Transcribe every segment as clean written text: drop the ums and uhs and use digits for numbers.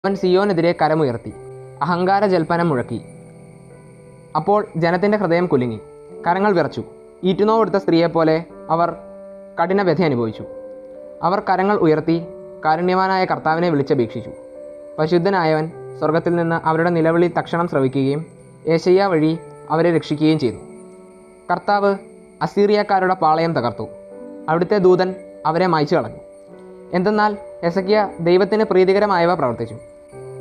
അവൻ സിയോനെതിരെ കരമുയർത്തി, അഹങ്കാര ജൽപ്പനം മുഴക്കി. അപ്പോൾ ജനത്തിൻ്റെ ഹൃദയം കുലുങ്ങി, കരങ്ങൾ വിറച്ചു. ഈറ്റുനോവെടുത്ത സ്ത്രീയെപ്പോലെ അവർ കഠിന വ്യഥ അനുഭവിച്ചു. അവർ കരങ്ങൾ ഉയർത്തി കാരുണ്യവാനായ കർത്താവിനെ വിളിച്ചപേക്ഷിച്ചു. പരിശുദ്ധനായവൻ സ്വർഗത്തിൽ നിന്ന് അവരുടെ നിലവിളി തക്ഷണം ശ്രവിക്കുകയും യെശയ്യാ വഴി അവരെ രക്ഷിക്കുകയും ചെയ്തു. കർത്താവ് അസീറിയക്കാരുടെ പാളയം തകർത്തു, അവിടുത്തെ ദൂതൻ അവരെ മായ്ച്ചു കളഞ്ഞു. എന്തെന്നാൽ ഹെസക്കിയ ദൈവത്തിന് പ്രീതികരമായവ പ്രവർത്തിച്ചു.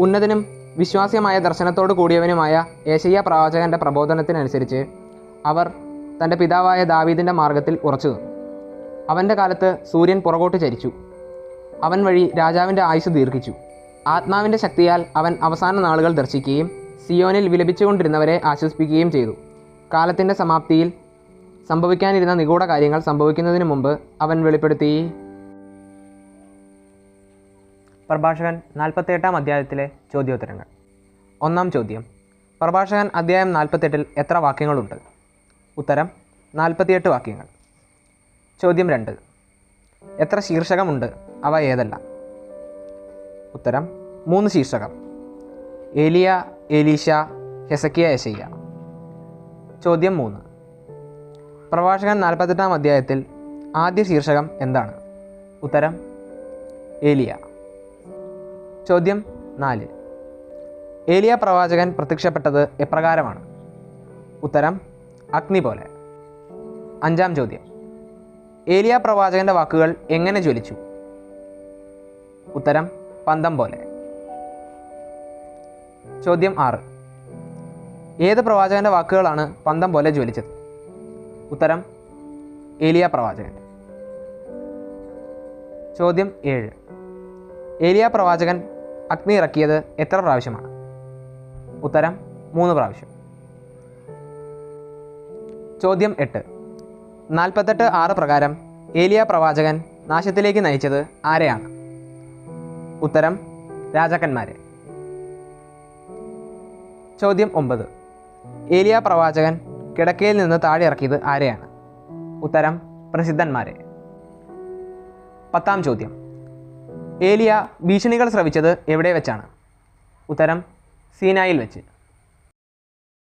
ഉന്നതനും വിശ്വാസ്യമായ ദർശനത്തോടു കൂടിയവനുമായ യെശയ്യാ പ്രവാചകൻ്റെ പ്രബോധനത്തിനനുസരിച്ച് അവർ തൻ്റെ പിതാവായ ദാവീദിൻ്റെ മാർഗത്തിൽ ഉറച്ചു നിന്നു. അവൻ്റെ കാലത്ത് സൂര്യൻ പുറകോട്ട് ചരിച്ചു. അവൻ വഴി രാജാവിൻ്റെ ആയുസ് ദീർഘിച്ചു. ആത്മാവിൻ്റെ ശക്തിയാൽ അവൻ അവസാന നാളുകൾ ദർശിക്കുകയും സിയോനിൽ വിലപിച്ചുകൊണ്ടിരുന്നവരെ ആശ്വസിപ്പിക്കുകയും ചെയ്തു. കാലത്തിൻ്റെ സമാപ്തിയിൽ സംഭവിക്കാനിരുന്ന നിഗൂഢ കാര്യങ്ങൾ സംഭവിക്കുന്നതിന് മുമ്പ് അവൻ വെളിപ്പെടുത്തി. പ്രഭാഷകൻ 48-ാം അധ്യായത്തിലെ ചോദ്യോത്തരങ്ങൾ. ഒന്നാം ചോദ്യം: പ്രഭാഷകൻ അധ്യായം 48-ൽ എത്ര വാക്യങ്ങളുണ്ട്? ഉത്തരം: 48 വാക്യങ്ങൾ. ചോദ്യം 2: എത്ര ശീർഷകമുണ്ട്? അവ ഏതെല്ലാം? ഉത്തരം: 3 ശീർഷകം: ഏലിയ, എലീശ, ഹെസക്കിയ, യെശയ്യാ. ചോദ്യം 3: പ്രഭാഷകൻ 48-ാം അധ്യായത്തിൽ ആദ്യ ശീർഷകം എന്താണ്? ഉത്തരം: ഏലിയ. ചോദ്യം 4: ഏലിയ പ്രവാചകൻ പ്രത്യക്ഷപ്പെട്ടത് എപ്രകാരമാണ്? ഉത്തരം: അഗ്നി പോലെ. അഞ്ചാം ചോദ്യം: ഏലിയ പ്രവാചകൻ്റെ വാക്കുകൾ എങ്ങനെ ജ്വലിച്ചു? ഉത്തരം: പന്തം പോലെ. ചോദ്യം 6: ഏത് പ്രവാചകൻ്റെ വാക്കുകളാണ് പന്തം പോലെ ജ്വലിച്ചത്? ഉത്തരം: ഏലിയ പ്രവാചകൻ. ചോദ്യം 7: ഏലിയ പ്രവാചകൻ അഗ്നി ഇറക്കിയത് എത്ര പ്രാവശ്യമാണ്? ഉത്തരം: 3 പ്രാവശ്യം. ചോദ്യം 8: 48:6 പ്രകാരം ഏലിയ പ്രവാചകൻ നാശത്തിലേക്ക് നയിച്ചത് ആരെയാണ്? ഉത്തരം: രാജാക്കന്മാരെ. ചോദ്യം 9: ഏലിയ പ്രവാചകൻ കിടക്കയിൽ നിന്ന് താഴെ ഇറക്കിയത് ആരെയാണ്? ഉത്തരം: പ്രസിദ്ധന്മാരെ. 10-ാം ചോദ്യം: ഏലിയ ഭീഷണികൾ ശ്രവിച്ചത് എവിടെ വെച്ചാണ്? ഉത്തരം: സീനായിൽ വെച്ച്.